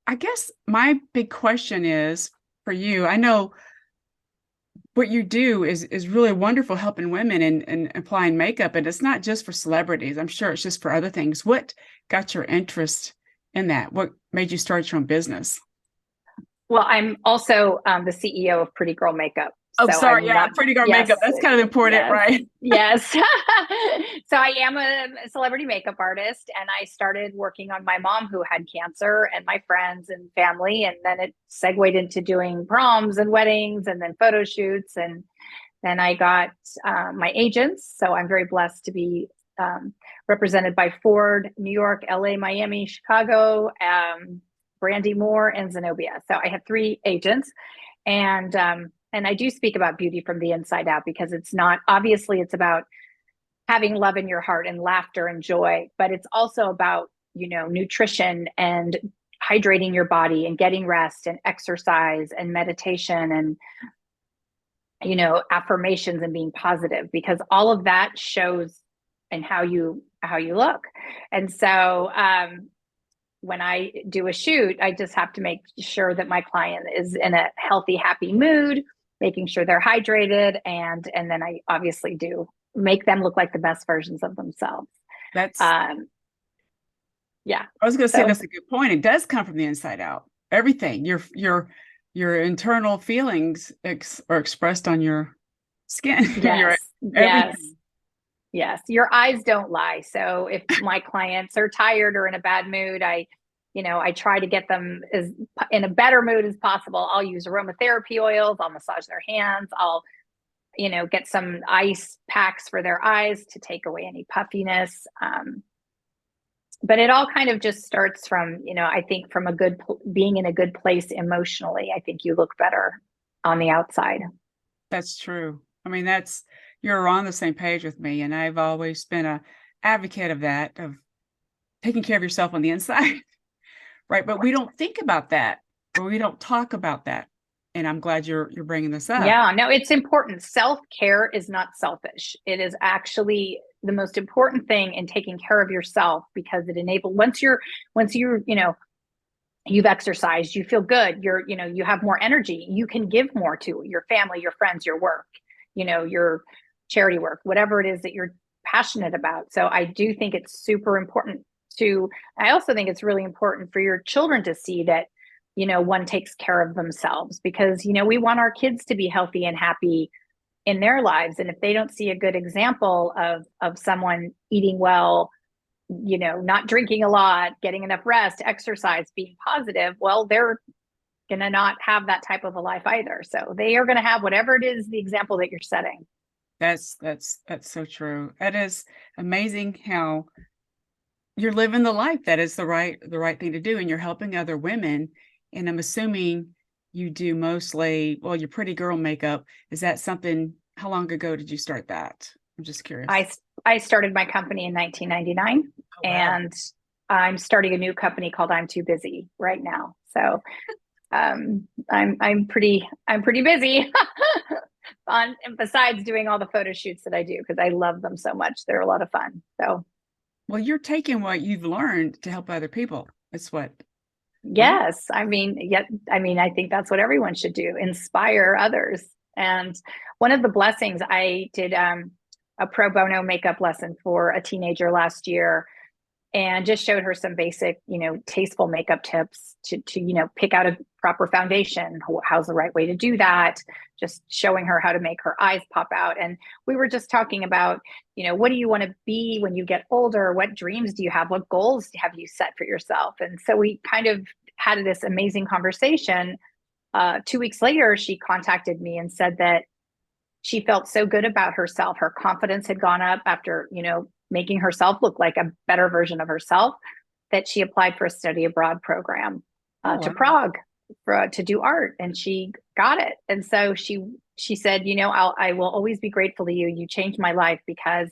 I guess my big question is for you. I know what you do is really wonderful, helping women and applying makeup, and it's not just for celebrities. I'm sure it's just for other things. What got your interest in that? What made you start your own business? Well, I'm also the CEO of Pretty Girl Makeup. Oh, So sorry. I'm Yeah, not, pretty girl makeup. yes, That's kind of important, yes, right? yes. So I am a celebrity makeup artist, and I started working on my mom who had cancer and my friends and family. And then it segued into doing proms and weddings and then photo shoots. And then I got my agents. So I'm very blessed to be represented by Ford, New York, LA, Miami, Chicago, Brandy Moore, and Zenobia. So I have three agents, and I do speak about beauty from the inside out because it's not obviously it's about having love in your heart and laughter and joy, but it's also about nutrition and hydrating your body and getting rest and exercise and meditation and affirmations and being positive, because all of that shows in how you look. And so when I do a shoot, I just have to make sure that my client is in a healthy, happy mood, making sure they're hydrated, and then I obviously do make them look like the best versions of themselves. That's, Um, yeah. I was going to say So that's a good point. It does come from the inside out. Everything, your internal feelings are expressed on your skin. Your yes, yes, everything. yes. Your eyes don't lie. So if my clients are tired or in a bad mood, I try to get them as in a better mood as possible. I'll use aromatherapy oils. I'll massage their hands. I'll get some ice packs for their eyes to take away any puffiness. But it all kind of just starts from, I think from being in a good place emotionally. I think you look better on the outside. That's true. I mean, you're on the same page with me, and I've always been a advocate of that, of taking care of yourself on the inside, right? But we don't think about that, or we don't talk about that. And I'm glad you're bringing this up. Yeah, no, it's important. Self-care is not selfish. It is actually the most important thing in taking care of yourself, because it enables once you've exercised, you feel good, you have more energy, you can give more to your family, your friends, your work, your charity work, whatever it is that you're passionate about. So I do think it's super important to I also think it's really important for your children to see that one takes care of themselves, because we want our kids to be healthy and happy in their lives. And if they don't see a good example of someone eating well, not drinking a lot, getting enough rest, exercise, being positive, well, they're going to not have that type of a life either. So they are going to have whatever it is, the example that you're setting. That's so true. It is amazing how you're living the life that is the right thing to do, and you're helping other women. And I'm assuming you do mostly, well, your pretty girl makeup. Is that something, how long ago did you start that? I'm just curious. I I started my company in 1999, Oh, wow. and I'm starting a new company called I'm Too Busy right now. So I'm pretty busy on besides doing all the photo shoots that I do, because I love them so much. They're a lot of fun. So Well, you're taking what you've learned to help other people. That's what, right? yes, I think that's what everyone should do, inspire others. And one of the blessings, I did a pro bono makeup lesson for a teenager last year, and just showed her some basic, tasteful makeup tips to pick out a proper foundation. How's the right way to do that? Just showing her how to make her eyes pop out. And we were just talking about, what do you want to be when you get older? What dreams do you have? What goals have you set for yourself? And so we kind of had this amazing conversation. 2 weeks later, she contacted me and said that she felt so good about herself. Her confidence had gone up after, making herself look like a better version of herself, that she applied for a study abroad program Oh, to wow. Prague to do art, and she got it. And so she said, I will always be grateful to you. You changed my life because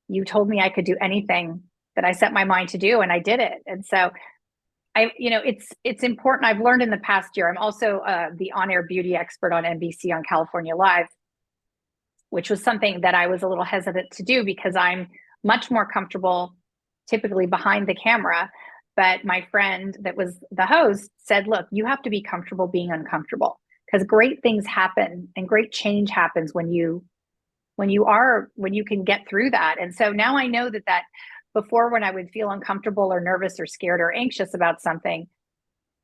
you told me I could do anything that I set my mind to do, and I did it. And so it's important. I've learned in the past year. I'm also the on-air beauty expert on NBC on California Live, which was something that I was a little hesitant to do because I'm much more comfortable typically behind the camera. But my friend that was the host said, look, you have to be comfortable being uncomfortable, because great things happen and great change happens when you can get through that. And so now I know that before, when I would feel uncomfortable or nervous or scared or anxious about something,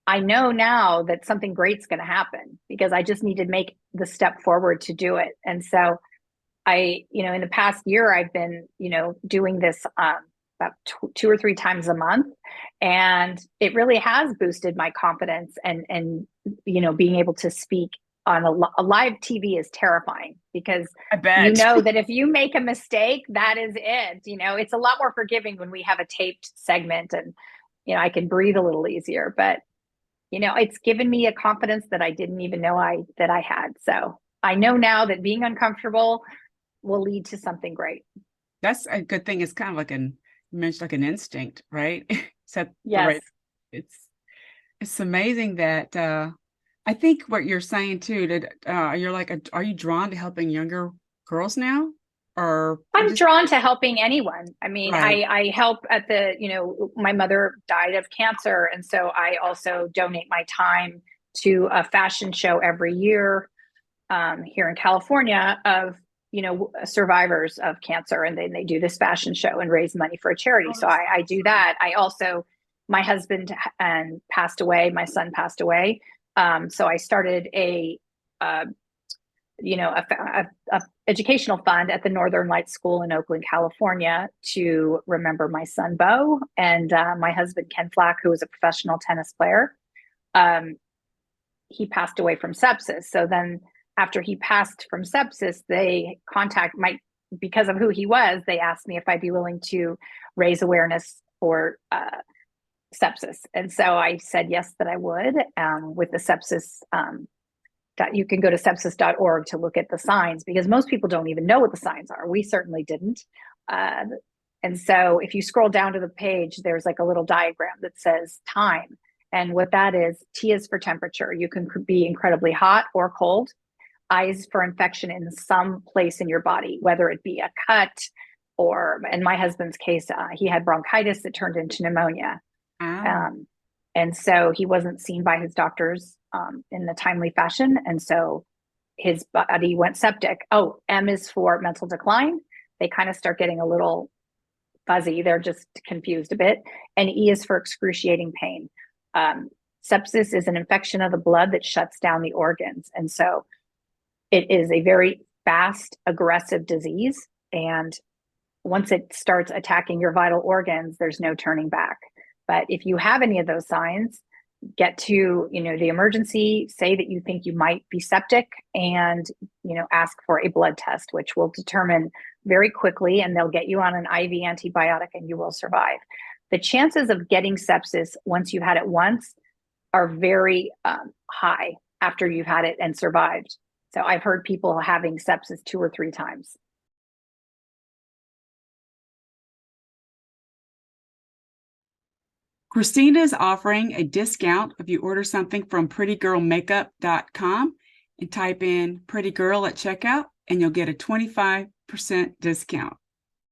I know now that something great's going to happen, because I just need to make the step forward to do it. And so in the past year, I've been, doing this about 2 or 3 times a month. And it really has boosted my confidence, and being able to speak on a live TV is terrifying, because I bet. that if you make a mistake, that is it. It's a lot more forgiving when we have a taped segment, and, I can breathe a little easier, but it's given me a confidence that I didn't even know that I had. So I know now that being uncomfortable will lead to something great. That's a good thing. It's kind of like you mentioned, like an instinct, right? Yes. It's amazing that I think what you're saying too, that you're like, are you drawn to helping younger girls now? Or I'm drawn to helping anyone. I mean, right. I help at my mother died of cancer. And so I also donate my time to a fashion show every year here in California of, survivors of cancer. And then they do this fashion show and raise money for a charity. So I do that. I also, my husband passed away, my son passed away. So I started a educational fund at the Northern Lights School in Oakland, California, to remember my son, Bo, and my husband, Ken Flach, who was a professional tennis player. He passed away from sepsis. So then after he passed from sepsis, because of who he was, they asked me if I'd be willing to raise awareness for sepsis. And so I said yes, that I would, with the sepsis. You can go to sepsis.org to look at the signs, because most people don't even know what the signs are. We certainly didn't. And so if you scroll down to the page, there's like a little diagram that says time. And what that is, T is for temperature. You can be incredibly hot or cold. I is for infection in some place in your body, whether it be a cut, or in my husband's case, he had bronchitis that turned into pneumonia. And so he wasn't seen by his doctors in a timely fashion. And so his body went septic. Oh, M is for mental decline. They kind of start getting a little fuzzy. They're just confused a bit. And E is for excruciating pain. Sepsis is an infection of the blood that shuts down the organs. And so it is a very fast, aggressive disease. And once it starts attacking your vital organs, there's no turning back. But if you have any of those signs, get to, the emergency, say that you think you might be septic, and, ask for a blood test, which will determine very quickly, and they'll get you on an IV antibiotic and you will survive. The chances of getting sepsis once you've had it once are very high after you've had it and survived. So I've heard people having sepsis 2 or 3 times. Christina is offering a discount if you order something from prettygirlmakeup.com and type in Pretty Girl at checkout, and you'll get a 25% discount.